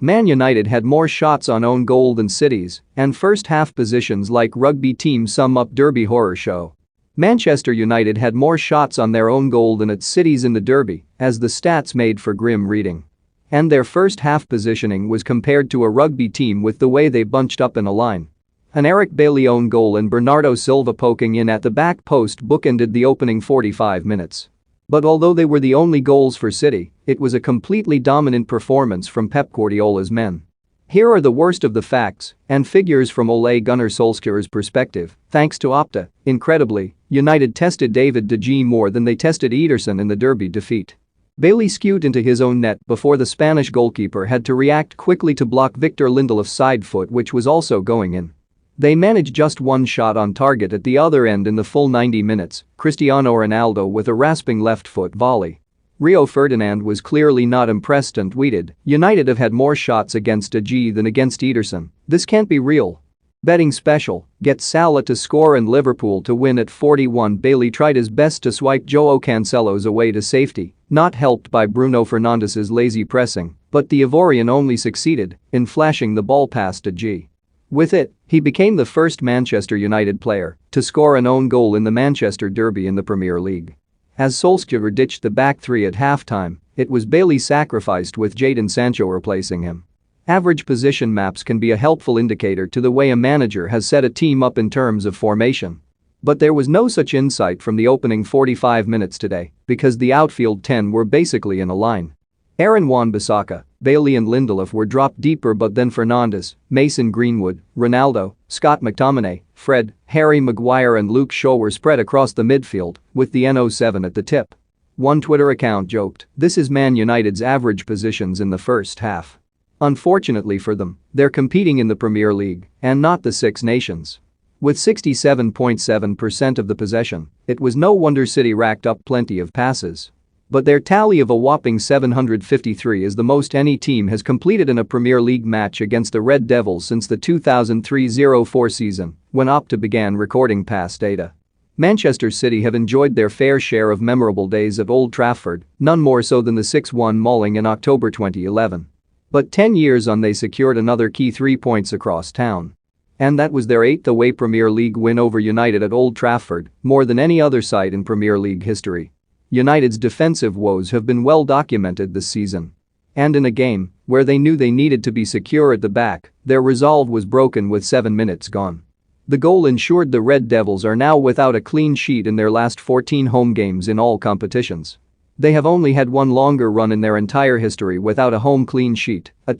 Man United had more shots on own goal than City's, and first-half positions like rugby team sum up Derby horror show. Manchester United had more shots on their own goal than its City's in the Derby, as the stats made for grim reading. And their first-half positioning was compared to a rugby team with the way they bunched up in a line. An Eric Bailly own goal and Bernardo Silva poking in at the back post bookended the opening 45 minutes. But although they were the only goals for City, it was a completely dominant performance from Pep Guardiola's men. Here are the worst of the facts and figures from Ole Gunnar Solskjaer's perspective. Thanks to Opta, incredibly, United tested David De Gea more than they tested Ederson in the Derby defeat. Bailly skewed into his own net before the Spanish goalkeeper had to react quickly to block Victor Lindelof's side foot, which was also going in. They managed just one shot on target at the other end in the full 90 minutes, Cristiano Ronaldo with a rasping left foot volley. Rio Ferdinand was clearly not impressed and tweeted, "United have had more shots against De Gea than against Ederson. This can't be real." Betting special, get Salah to score and Liverpool to win at 41. Bailly tried his best to swipe Joao Cancelo's away to safety, not helped by Bruno Fernandes's lazy pressing, but the Ivorian only succeeded in flashing the ball past De Gea. With it, he became the first Manchester United player to score an own goal in the Manchester Derby in the Premier League. As Solskjaer ditched the back three at halftime, it was Bailly sacrificed with Jadon Sancho replacing him. Average position maps can be a helpful indicator to the way a manager has set a team up in terms of formation. But there was no such insight from the opening 45 minutes today because the outfield 10 were basically in a line. Aaron Wan-Bissaka, Bailly and Lindelof were dropped deeper, but then Fernandes, Mason Greenwood, Ronaldo, Scott McTominay, Fred, Harry Maguire and Luke Shaw were spread across the midfield, with the N07 at the tip. One Twitter account joked, "This is Man United's average positions in the first half." Unfortunately for them, they're competing in the Premier League and not the Six Nations. With 67.7% of the possession, it was no wonder City racked up plenty of passes. But their tally of a whopping 753 is the most any team has completed in a Premier League match against the Red Devils since the 2003-04 season, when Opta began recording pass data. Manchester City have enjoyed their fair share of memorable days at Old Trafford, none more so than the 6-1 mauling in October 2011. But 10 years on, they secured another key 3 points across town. And that was their 8th away Premier League win over United at Old Trafford, more than any other side in Premier League history. United's defensive woes have been well documented this season. And in a game where they knew they needed to be secure at the back, their resolve was broken with 7 minutes gone. The goal ensured the Red Devils are now without a clean sheet in their last 14 home games in all competitions. They have only had one longer run in their entire history without a home clean sheet, a